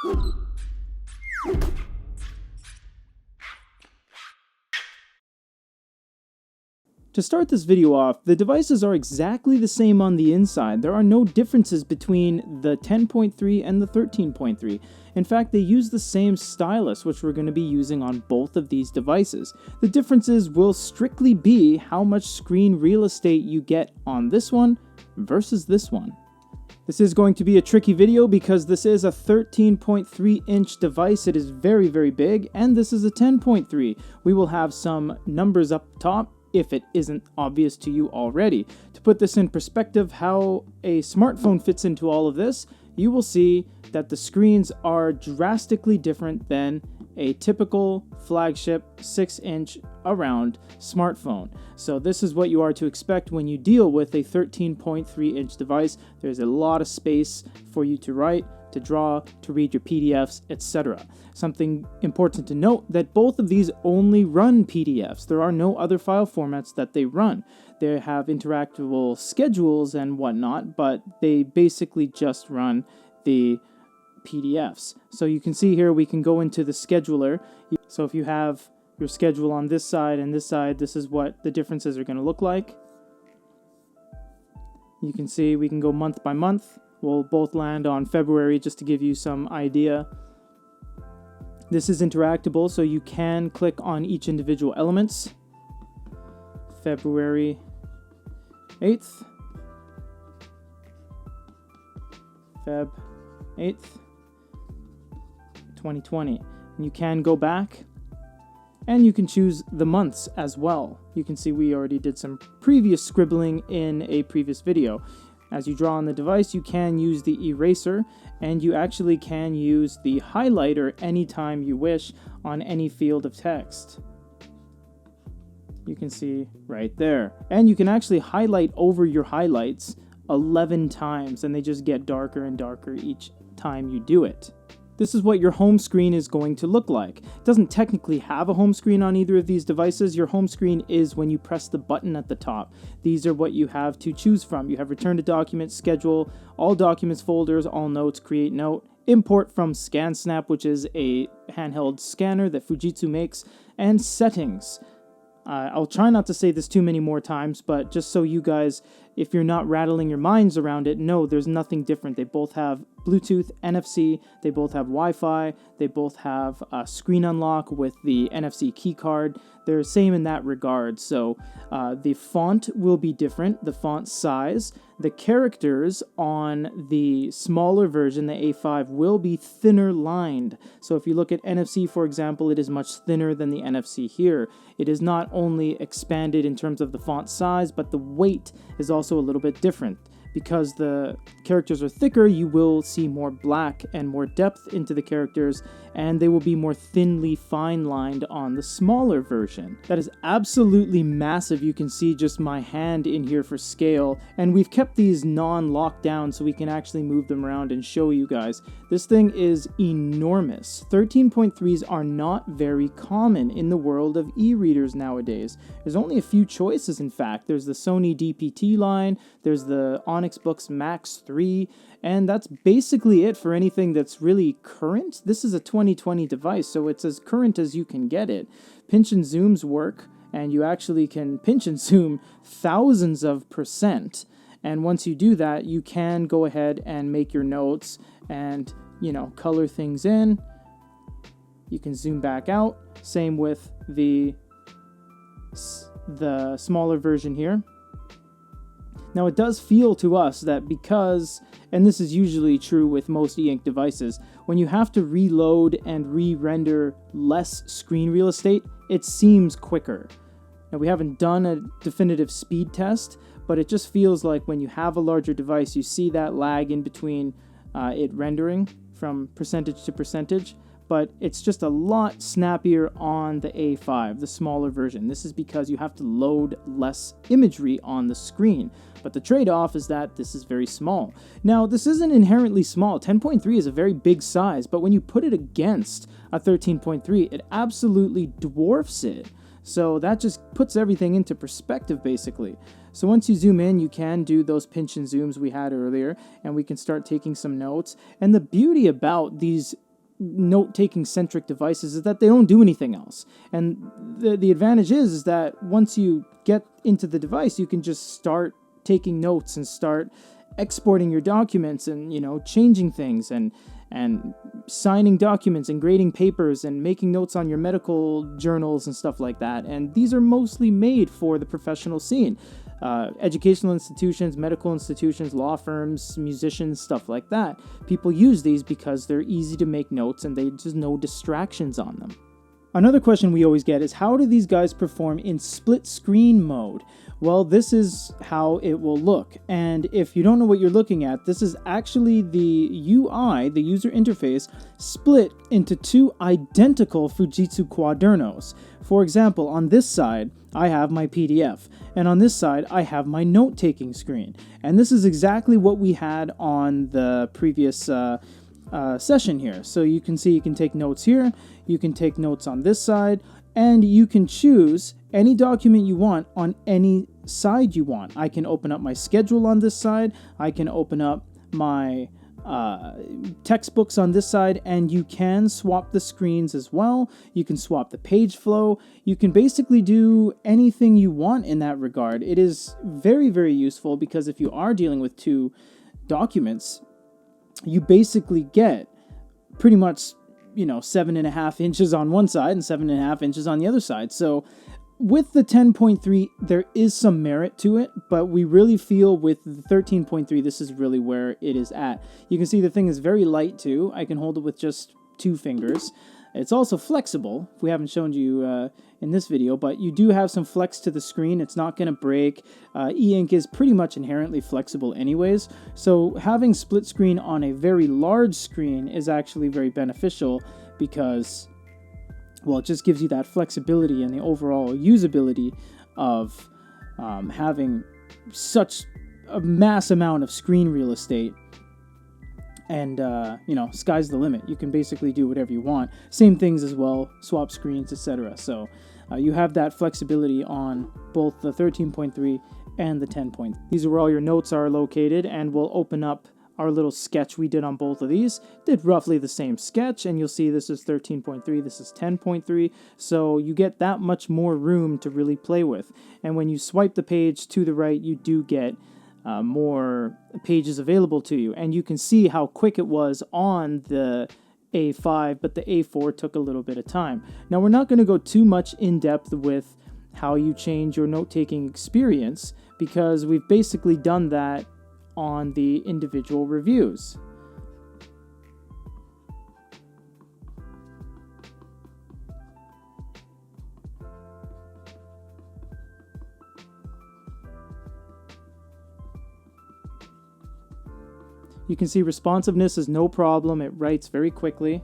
To start this video off, the devices are exactly the same on the inside. There are no differences between the 10.3 and the 13.3. In fact, they use the same stylus, which we're going to be using on both of these devices. The differences will strictly be how much screen real estate you get on this one versus this one. This is going to be a tricky video because this is a 13.3-inch device. It is very, very big, and this is a 10.3. We will have some numbers up top if it isn't obvious to you already. To put this in perspective, how a smartphone fits into all of this, you will see that the screens are drastically different than a typical flagship 6-inch around smartphone. So this is what you are to expect when you deal with a 13.3-inch device. There's a lot of space for you to write, to draw, to read your PDFs, etc. Something important to note that both of these only run PDFs. There are no other file formats that they run. They have interactable schedules and whatnot, but they basically just run the PDFs. So you can see here we can go into the scheduler. So if you have your schedule on this side and this side, this is what the differences are going to look like. You can see we can go month by month. We'll both land on February just to give you some idea. This is interactable, so you can click on each individual elements. February 8th. Feb 8th, 2020. And you can go back and you can choose the months as well. You can see we already did some previous scribbling in a previous video. As you draw on the device, you can use the eraser, and you actually can use the highlighter anytime you wish on any field of text. You can see right there. And you can actually highlight over your highlights 11 times, and they just get darker and darker each time you do it. This is what your home screen is going to look like. It doesn't technically have a home screen on either of these devices. Your home screen is when you press the button at the top. These are what you have to choose from. You have return to document, schedule, all documents folders, all notes, create note, import from ScanSnap, which is a handheld scanner that Fujitsu makes, and settings. I'll try not to say this too many more times, but just so you guys, if you're not rattling your minds around it, no, there's nothing different. They both have Bluetooth, NFC, they both have Wi-Fi, they both have screen unlock with the NFC key card. They're the same in that regard. So the font will be different, the font size. The characters on the smaller version, the A5, will be thinner lined. So if you look at NFC, for example, it is much thinner than the NFC here. It is not only expanded in terms of the font size, but the weight is also a little bit different. Because the characters are thicker, you will see more black and more depth into the characters, and they will be more thinly fine-lined on the smaller version. That is absolutely massive. You can see just my hand in here for scale, and we've kept these non-locked down so we can actually move them around and show you guys. This thing is enormous. 13.3s are not very common in the world of e-readers nowadays. There's only a few choices, in fact. There's the Sony DPT line, there's the Onyx Books Max 3, and that's basically it for anything that's really current. This is a 2020 device, so it's as current as you can get it. Pinch and zooms work, and you actually can pinch and zoom thousands of %. And once you do that, you can go ahead and make your notes and, color things in. You can zoom back out. Same with the smaller version here. Now, it does feel to us that because, and this is usually true with most e-ink devices, when you have to reload and re-render less screen real estate, it seems quicker. Now, we haven't done a definitive speed test, but it just feels like when you have a larger device, you see that lag in between it rendering from percentage to percentage, but it's just a lot snappier on the A5, the smaller version. This is because you have to load less imagery on the screen. But the trade-off is that this is very small. Now, this isn't inherently small. 10.3 is a very big size, but when you put it against a 13.3, it absolutely dwarfs it. So that just puts everything into perspective, basically. So once you zoom in, you can do those pinch and zooms we had earlier, and we can start taking some notes. And the beauty about these note-taking centric devices is that they don't do anything else. And the advantage is that once you get into the device, you can just start taking notes and start exporting your documents and, changing things and signing documents and grading papers and making notes on your medical journals and stuff like that. And these are mostly made for the professional scene. Educational institutions, medical institutions, law firms, musicians, stuff like that. People use these because they're easy to make notes and they just no distractions on them. Another question we always get is, how do these guys perform in split screen mode? Well, this is how it will look. And if you don't know what you're looking at, this is actually the UI, the user interface, split into two identical Fujitsu Quadernos. For example, on this side, I have my PDF, and on this side, I have my note-taking screen. And this is exactly what we had on the previous session here. So you can see you can take notes here, you can take notes on this side, and you can choose any document you want on any side you want. I can open up my schedule on this side, I can open up my textbooks on this side, and you can swap the screens as well. You can swap the page flow. You can basically do anything you want in that regard. It is very, very useful because if you are dealing with two documents, you basically get pretty much 7.5 inches on one side and 7.5 inches on the other side. So with the 10.3, there is some merit to it, but we really feel with the 13.3, this is really where it is at. You can see the thing is very light too. I can hold it with just 2 fingers. It's also flexible, if we haven't shown you in this video, but you do have some flex to the screen. It's not going to break. E-ink is pretty much inherently flexible anyways, so having split screen on a very large screen is actually very beneficial because, well, it just gives you that flexibility and the overall usability of having such a mass amount of screen real estate. And, sky's the limit. You can basically do whatever you want. Same things as well, swap screens, etc. So you have that flexibility on both the 13.3 and the 10.3. These are where all your notes are located, and we'll open up our little sketch we did on both of these. Did roughly the same sketch, and you'll see this is 13.3, this is 10.3, so you get that much more room to really play with. And when you swipe the page to the right, you do get more pages available to you, and you can see how quick it was on the A5, but the A4 took a little bit of time. Now, we're not going to go too much in depth with how you change your note-taking experience because we've basically done that on the individual reviews. You can see responsiveness is no problem. It writes very quickly.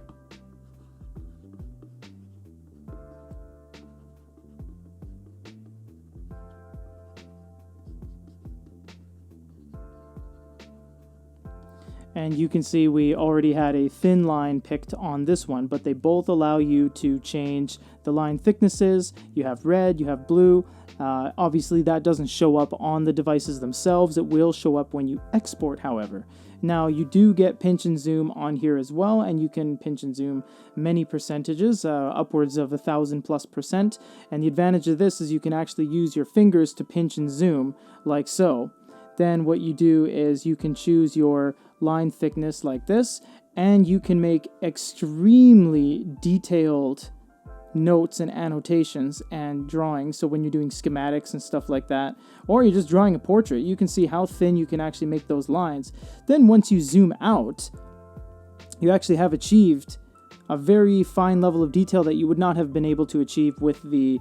And you can see we already had a thin line picked on this one, but they both allow you to change the line thicknesses. You have red, you have blue. Obviously that doesn't show up on the devices themselves. It will show up when you export, however. Now you do get pinch and zoom on here as well, and you can pinch and zoom many percentages, upwards of 1,000+%. And the advantage of this is you can actually use your fingers to pinch and zoom like so. Then what you do is you can choose your line thickness like this, and you can make extremely detailed notes and annotations and drawings. So when you're doing schematics and stuff like that, or you're just drawing a portrait, you can see how thin you can actually make those lines. Then once you zoom out, you actually have achieved a very fine level of detail that you would not have been able to achieve with the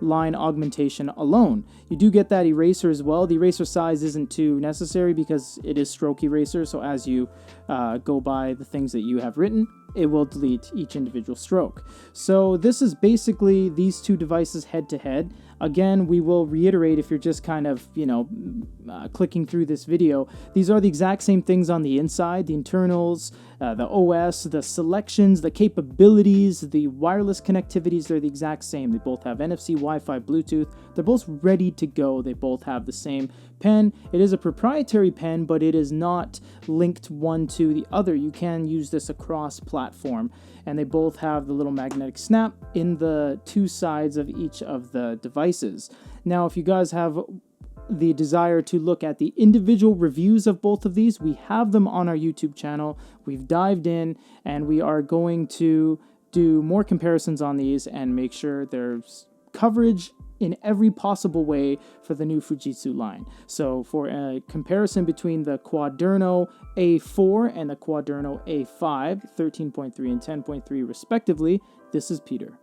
line augmentation alone. You do get that eraser as well. The eraser size isn't too necessary because it is stroke eraser, so as you go by the things that you have written, it will delete each individual stroke. So this is basically these two devices head to head. Again, we will reiterate if you're just kind of, clicking through this video, these are the exact same things on the inside, the internals, the OS, the selections, the capabilities, the wireless connectivities, they're the exact same. They both have NFC, Wi-Fi, Bluetooth. They're both ready to go. They both have the same pen. It is a proprietary pen, but it is not linked one to the other. You can use this across platform, and they both have the little magnetic snap in the two sides of each of the devices. Now, if you guys have the desire to look at the individual reviews of both of these, we have them on our YouTube channel. We've dived in, and we are going to do more comparisons on these and make sure there's coverage in every possible way for the new Fujitsu line. So for a comparison between the Quaderno A4 and the Quaderno A5, 13.3 and 10.3 respectively, this is Peter.